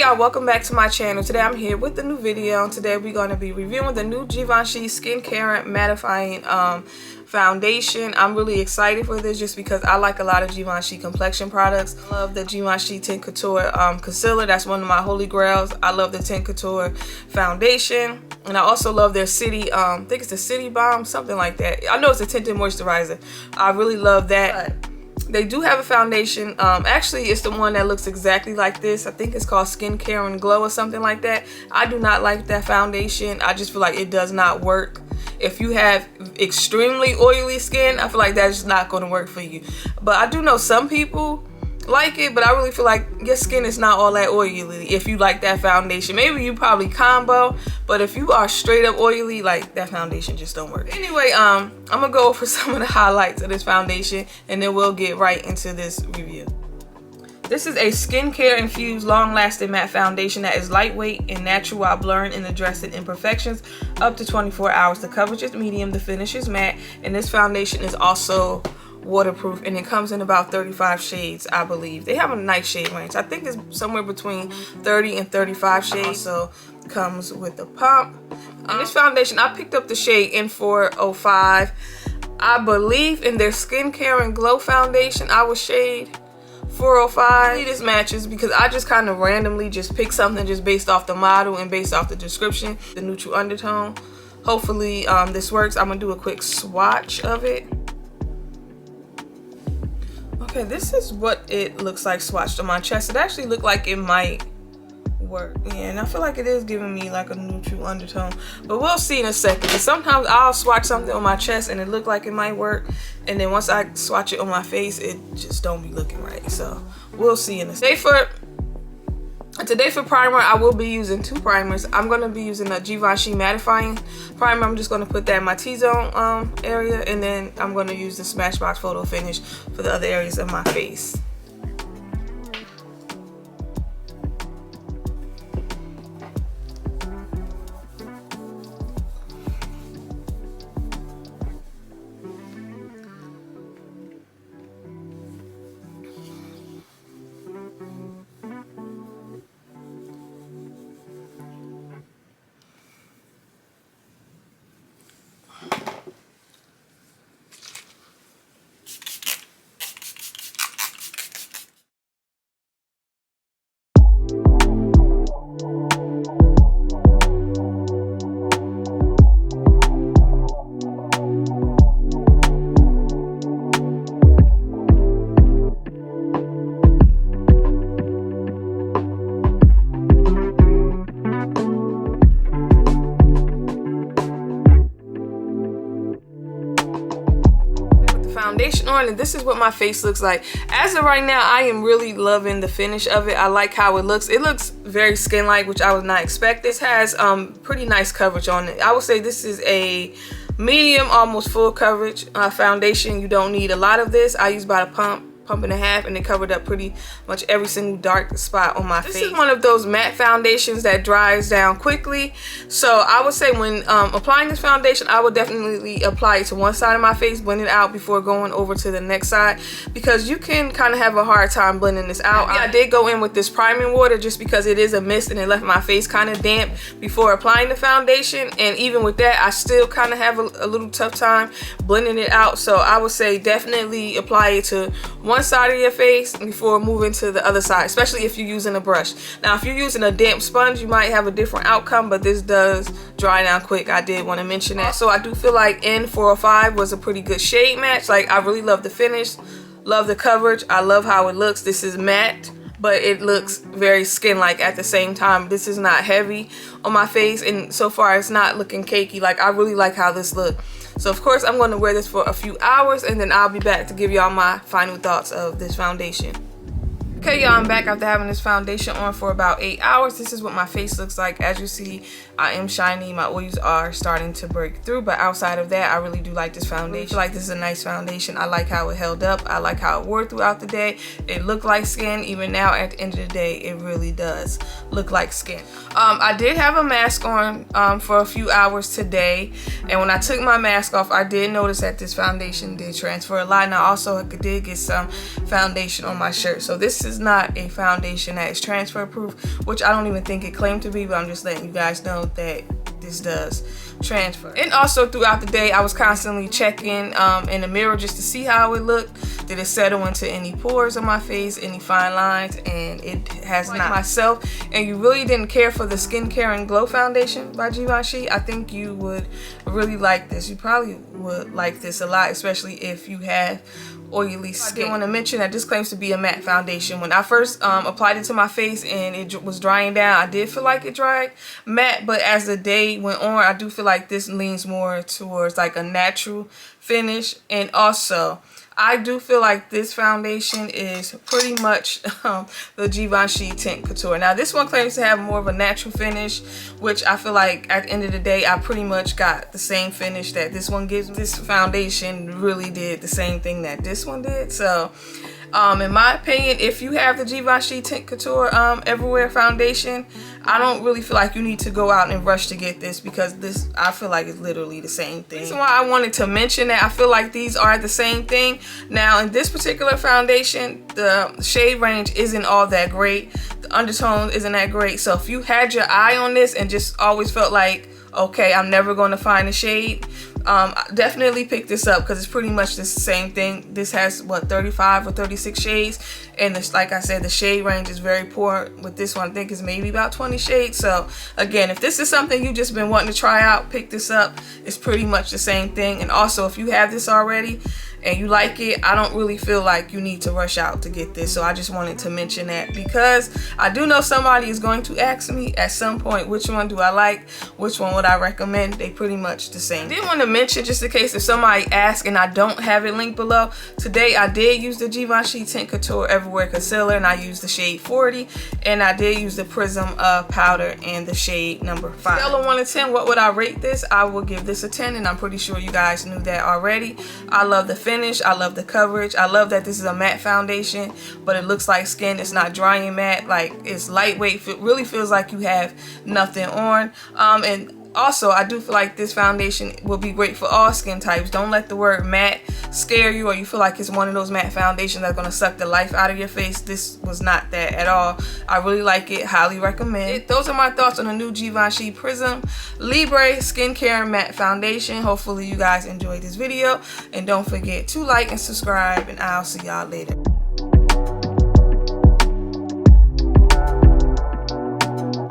y'all, welcome back to my channel. Today I'm here with a new video, and today we're going to be reviewing the new Givenchy Skincare Mattifying foundation. I'm really excited for this just because I like a lot of Givenchy complexion products. I love the Givenchy Teint Couture concealer. That's one of my holy grails. I love the Teint Couture foundation, and I also love their City, I think it's the City Balm, something like that. I know it's a tinted moisturizer. I really love that. They do have a foundation. Actually, it's the one that looks exactly like this. I think it's called Skincare and Glow or something like that. I do not like that foundation. I just feel like it does not work. If you have extremely oily skin, I feel like that's just not going to work for you. But I do know some people like it, but I really feel like your skin is not all that oily if you like that foundation. Maybe you probably combo, but if you are straight up oily, like, that foundation just don't work. Anyway, I'm gonna go over some of the highlights of this foundation, and then we'll get right into this review. This is a skincare infused long-lasting matte foundation that is lightweight and natural while blurring and addressing imperfections up to 24 hours. The coverage is medium, the finish is matte, and this foundation is also waterproof, and it comes in about 35 shades, I believe. They have a nice shade range. I think it's somewhere between 30 and 35 shades. So comes with a pump. This foundation, I picked up the shade N405. I believe in their Skincare and Glow foundation I was shade 405. This matches because I just kind of randomly just picked something just based off the model and based off the description, the neutral undertone. Hopefully this works. I'm gonna do a quick swatch of it. Okay, this is what it looks like swatched on my chest. It actually looked like it might work. Yeah, and I feel like it is giving me like a neutral undertone. But we'll see in a second. Sometimes I'll swatch something on my chest and it look like it might work. And then once I swatch it on my face, it just don't be looking right. So we'll see in a second. Today for primer, I will be using two primers. I'm going to be using a Givenchy mattifying primer. I'm just going to put that in my T-zone area, and then I'm going to use the Smashbox Photo Finish for the other areas of my face. Foundation on, and this is what my face looks like. As of right now, I am really loving the finish of it. I like how it looks. It looks very skin-like, which I was not expect. This has pretty nice coverage on it. I would say this is a medium, almost full coverage foundation. You don't need a lot of this. I use about a pump and a half, and it covered up pretty much every single dark spot on my face. This is one of those matte foundations that dries down quickly. So I would say when applying this foundation, I would definitely apply it to one side of my face, blend it out before going over to the next side, because you can kind of have a hard time blending this out. I did go in with this priming water just because it is a mist and it left my face kind of damp before applying the foundation, and even with that, I still kind of have a little tough time blending it out. So I would say definitely apply it to one side of your face before moving to the other side, especially if you're using a brush. Now, if you're using a damp sponge, you might have a different outcome, but this does dry down quick. I did want to mention that. So I do feel like N405 was a pretty good shade match. Like, I really love the finish, love the coverage, I love how it looks. This is matte, but it looks very skin-like at the same time. This is not heavy on my face, and so far it's not looking cakey. Like, I really like how this looks. So of course I'm going to wear this for a few hours, and then I'll be back to give y'all my final thoughts of this foundation. Okay, y'all, I'm back after having this foundation on for about 8 hours. This is what my face looks like. As you see, I am shiny. My oils are starting to break through, but outside of that, I really do like this foundation. I feel like this is a nice foundation. I like how it held up. I like how it wore throughout the day. It looked like skin. Even now, at the end of the day, it really does look like skin. I did have a mask on for a few hours today, and when I took my mask off, I did notice that this foundation did transfer a lot, and I also did get some foundation on my shirt. So this is is not a foundation that is transfer proof, which I don't even think it claimed to be, but I'm just letting you guys know that this does transfer. And also throughout the day, I was constantly checking in the mirror just to see how it looked. Did it settle into any pores on my face, any fine lines? And it has not. Myself, and you really didn't care for the Skincare and Glow Foundation by Givenchy, I think you would really like this. You probably would like this a lot, especially if you have oily skin. I did want to mention that this claims to be a matte foundation. When I first applied it to my face and it was drying down, I did feel like it dried matte, but as the day went on, I do feel like this leans more towards like a natural finish. And also, I do feel like this foundation is pretty much the Givenchy Tint Couture. Now, this one claims to have more of a natural finish, which I feel like at the end of the day, I pretty much got the same finish that this one gives me. This foundation really did the same thing that this one did. So, in my opinion, if you have the Givenchy Tint Couture Everywhere foundation, I don't really feel like you need to go out and rush to get this, because this, I feel like, is literally the same thing. The reason why I wanted to mention that I feel like these are the same thing. Now, in this particular foundation, the shade range isn't all that great. The undertone isn't that great. So if you had your eye on this and just always felt like, okay, I'm never going to find a shade, definitely pick this up, because it's pretty much the same thing. This has, what, 35 or 36 shades, and this, like I said, the shade range is very poor. With this one, I think it's maybe about 20 shades. So again, if this is something you just been wanting to try out, pick this up. It's pretty much the same thing. And also, if you have this already and you like it, I don't really feel like you need to rush out to get this. So I just wanted to mention that, because I do know somebody is going to ask me at some point, which one do I like, which one would I recommend. They pretty much the same. I did want to mention, just in case if somebody asks and I don't have it linked below, today I did use the Givenchy Tint Couture Everywhere Concealer, and I used the shade 40, and I did use the Prism Powder and the shade number 5. Scale of 1 to 10, what would I rate this? I will give this a 10, and I'm pretty sure you guys knew that already. I love the finish. I love the coverage. I love that this is a matte foundation, but it looks like skin. It's not drying matte. Like, it's lightweight. It really feels like you have nothing on. And also, I do feel like this foundation will be great for all skin types. Don't let the word matte scare you, or you feel like it's one of those matte foundations that's going to suck the life out of your face. This was not that at all. I really like it. Highly recommend it. Those are my thoughts on the new Givenchy Prisme Libre Skincare Matte Foundation. Hopefully you guys enjoyed this video. And don't forget to like and subscribe, and I'll see y'all later.